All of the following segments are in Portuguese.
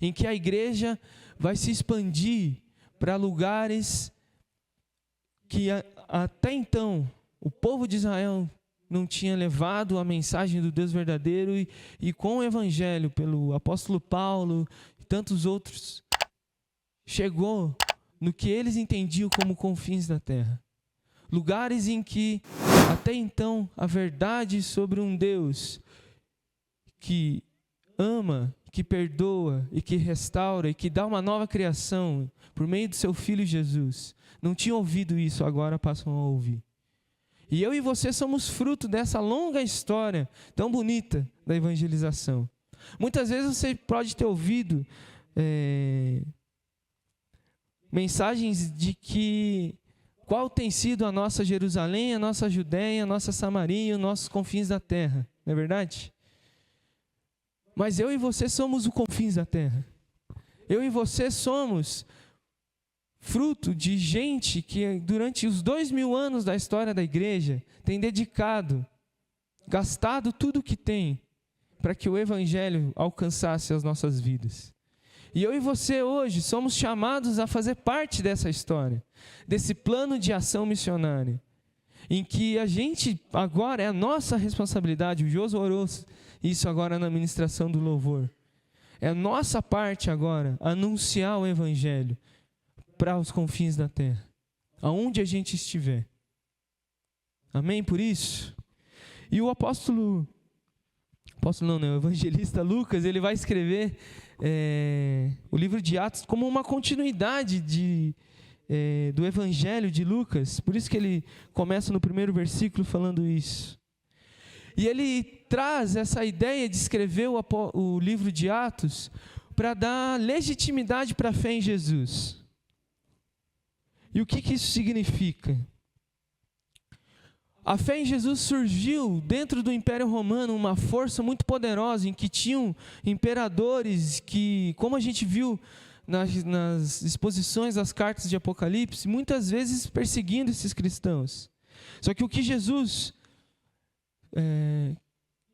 em que a igreja vai se expandir para lugares que até então o povo de Israel não tinha levado a mensagem do Deus verdadeiro, e com o evangelho, pelo apóstolo Paulo e tantos outros, chegou no que eles entendiam como confins da terra. Lugares em que até então a verdade sobre um Deus que ama, que perdoa e que restaura e que dá uma nova criação por meio do seu Filho Jesus, não tinham ouvido isso, agora passam a ouvir. E eu e você somos fruto dessa longa história tão bonita da evangelização. Muitas vezes você pode ter ouvido mensagens de que qual tem sido a nossa Jerusalém, a nossa Judéia, a nossa Samaria e os nossos confins da terra. Não é verdade? Mas eu e você somos os confins da terra. Eu e você somos fruto de gente que durante os 2000 anos da história da igreja tem dedicado, gastado tudo o que tem para que o evangelho alcançasse as nossas vidas. E eu e você hoje somos chamados a fazer parte dessa história, desse plano de ação missionária, em que a gente agora é a nossa responsabilidade. O Josué orou isso agora na ministração do louvor. É a nossa parte agora anunciar o evangelho para os confins da terra, aonde a gente estiver. Amém? Por isso. E o o evangelista Lucas, ele vai escrever o livro de Atos como uma continuidade do evangelho de Lucas. Por isso que ele começa no primeiro versículo falando isso. E ele traz essa ideia de escrever o livro de Atos para dar legitimidade para a fé em Jesus. E o que isso significa? A fé em Jesus surgiu dentro do Império Romano, uma força muito poderosa, em que tinham imperadores que, como a gente viu nas exposições das cartas de Apocalipse, muitas vezes perseguindo esses cristãos. Só que o que Jesus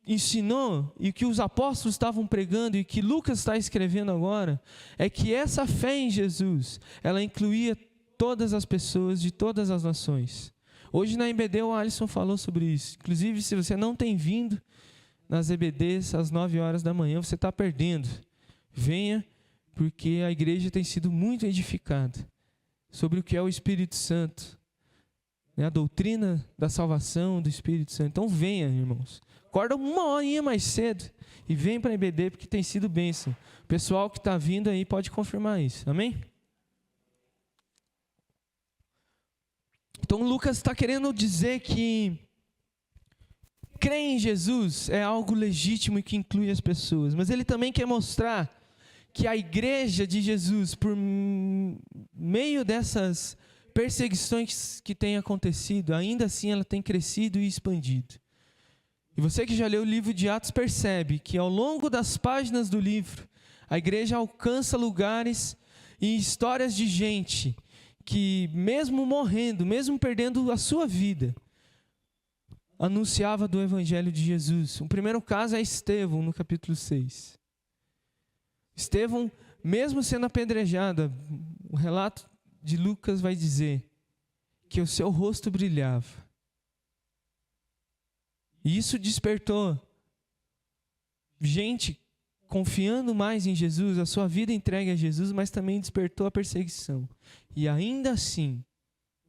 ensinou, e o que os apóstolos estavam pregando, e que Lucas está escrevendo agora, é que essa fé em Jesus, ela incluía todas as pessoas de todas as nações. Hoje na EBD o Alisson falou sobre isso. Inclusive, se você não tem vindo nas EBDs às 9 horas da manhã, você está perdendo. Venha, porque a igreja tem sido muito edificada sobre o que é o Espírito Santo, a doutrina da salvação do Espírito Santo. Então venha, irmãos. Acorda uma horinha mais cedo e vem para a EBD, porque tem sido bênção. O pessoal que está vindo aí pode confirmar isso. Amém? Então Lucas está querendo dizer que crer em Jesus é algo legítimo e que inclui as pessoas. Mas ele também quer mostrar que a igreja de Jesus, por meio dessas perseguições que têm acontecido, ainda assim ela tem crescido e expandido. E você que já leu o livro de Atos percebe que ao longo das páginas do livro, a igreja alcança lugares e histórias de gente que mesmo morrendo, mesmo perdendo a sua vida, anunciava do evangelho de Jesus. O primeiro caso é Estevão, no capítulo 6. Estevão, mesmo sendo apedrejado, o relato de Lucas vai dizer que o seu rosto brilhava. E isso despertou gente confiando mais em Jesus, a sua vida entregue a Jesus, mas também despertou a perseguição. E ainda assim,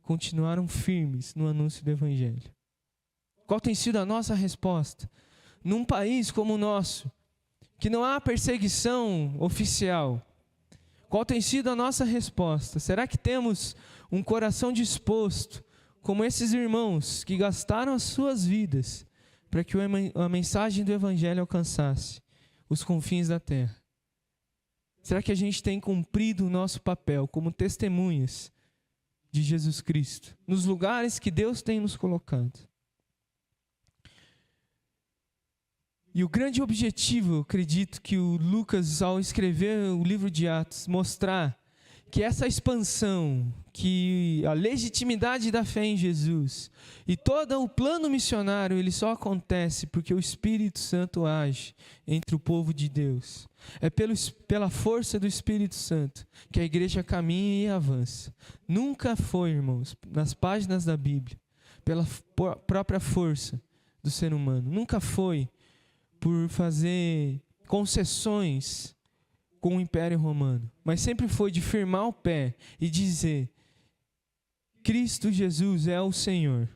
continuaram firmes no anúncio do evangelho. Qual tem sido a nossa resposta? Num país como o nosso, que não há perseguição oficial, qual tem sido a nossa resposta? Será que temos um coração disposto, como esses irmãos que gastaram as suas vidas para que a mensagem do evangelho alcançasse os confins da terra? Será que a gente tem cumprido o nosso papel como testemunhas de Jesus Cristo nos lugares que Deus tem nos colocado? E o grande objetivo, eu acredito, que o Lucas, ao escrever o livro de Atos, mostrar que essa expansão que a legitimidade da fé em Jesus e todo o plano missionário, ele só acontece porque o Espírito Santo age entre o povo de Deus. É pela força do Espírito Santo que a igreja caminha e avança. Nunca foi, irmãos, nas páginas da Bíblia, pela própria força do ser humano. Nunca foi por fazer concessões com o Império Romano, mas sempre foi de firmar o pé e dizer: Cristo Jesus é o Senhor.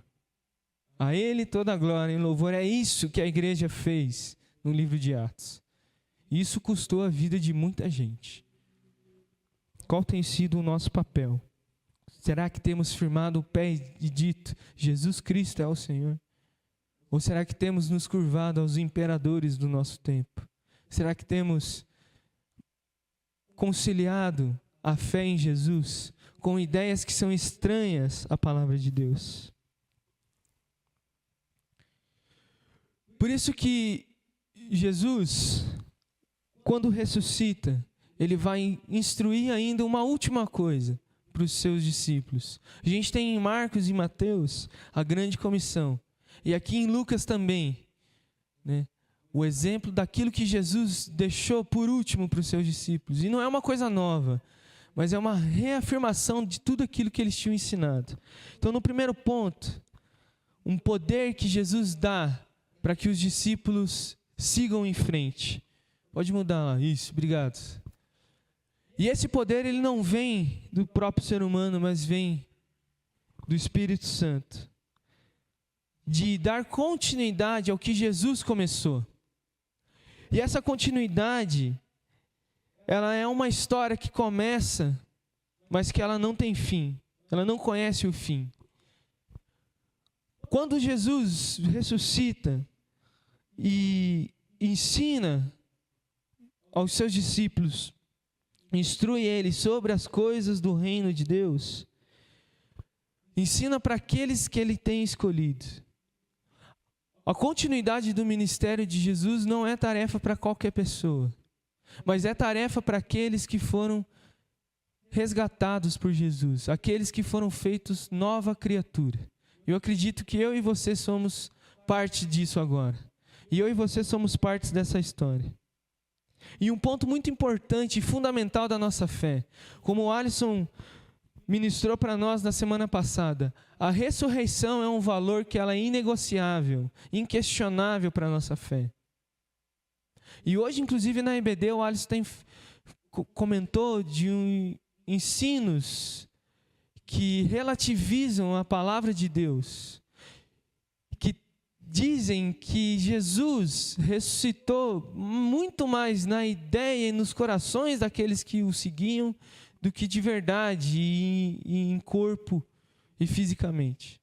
A Ele toda a glória e louvor. É isso que a igreja fez no livro de Atos. Isso custou a vida de muita gente. Qual tem sido o nosso papel? Será que temos firmado o pé e dito: Jesus Cristo é o Senhor? Ou será que temos nos curvado aos imperadores do nosso tempo? Será que temos conciliado a fé em Jesus com ideias que são estranhas à palavra de Deus? Por isso que Jesus, quando ressuscita, ele vai instruir ainda uma última coisa para os seus discípulos. A gente tem em Marcos e Mateus a grande comissão. E aqui em Lucas também, né, o exemplo daquilo que Jesus deixou por último para os seus discípulos. E não é uma coisa nova, mas é uma reafirmação de tudo aquilo que eles tinham ensinado. Então, no primeiro ponto, um poder que Jesus dá para que os discípulos sigam em frente. Pode mudar lá, isso, obrigado. E esse poder, ele não vem do próprio ser humano, mas vem do Espírito Santo. De dar continuidade ao que Jesus começou. E essa continuidade, ela é uma história que começa, mas que ela não tem fim. Ela não conhece o fim. Quando Jesus ressuscita e ensina aos seus discípulos, instrui eles sobre as coisas do reino de Deus, ensina para aqueles que ele tem escolhido. A continuidade do ministério de Jesus não é tarefa para qualquer pessoa, mas é tarefa para aqueles que foram resgatados por Jesus, aqueles que foram feitos nova criatura. Eu acredito que eu e você somos parte disso agora. E eu e você somos partes dessa história. E um ponto muito importante e fundamental da nossa fé, como o Alisson ministrou para nós na semana passada, a ressurreição é um valor que ela é inegociável, inquestionável para a nossa fé. E hoje, inclusive, na EBD, o Alisson comentou de ensinos que relativizam a palavra de Deus, que dizem que Jesus ressuscitou muito mais na ideia e nos corações daqueles que o seguiam do que de verdade e em corpo e fisicamente.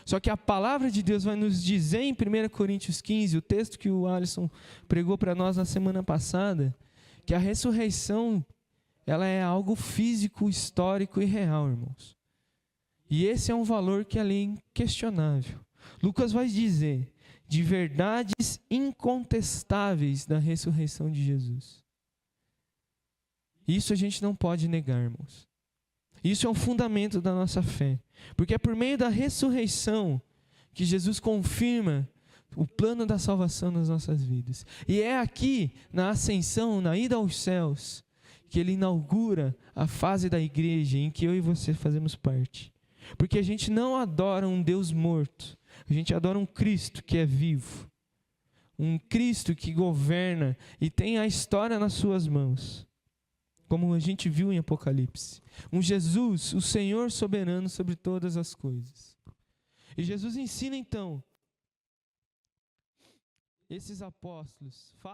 Só que a palavra de Deus vai nos dizer em 1 Coríntios 15, o texto que o Alisson pregou para nós na semana passada, que a ressurreição, ela é algo físico, histórico e real, irmãos. E esse é um valor que é inquestionável. Lucas vai dizer de verdades incontestáveis da ressurreição de Jesus. Isso a gente não pode negar, irmãos. Isso é um fundamento da nossa fé. Porque é por meio da ressurreição que Jesus confirma o plano da salvação nas nossas vidas. E é aqui, na ascensão, na ida aos céus, que ele inaugura a fase da igreja em que eu e você fazemos parte. Porque a gente não adora um Deus morto. A gente adora um Cristo que é vivo. Um Cristo que governa e tem a história nas suas mãos. Como a gente viu em Apocalipse. Um Jesus, o Senhor soberano sobre todas as coisas. E Jesus ensina então esses apóstolos.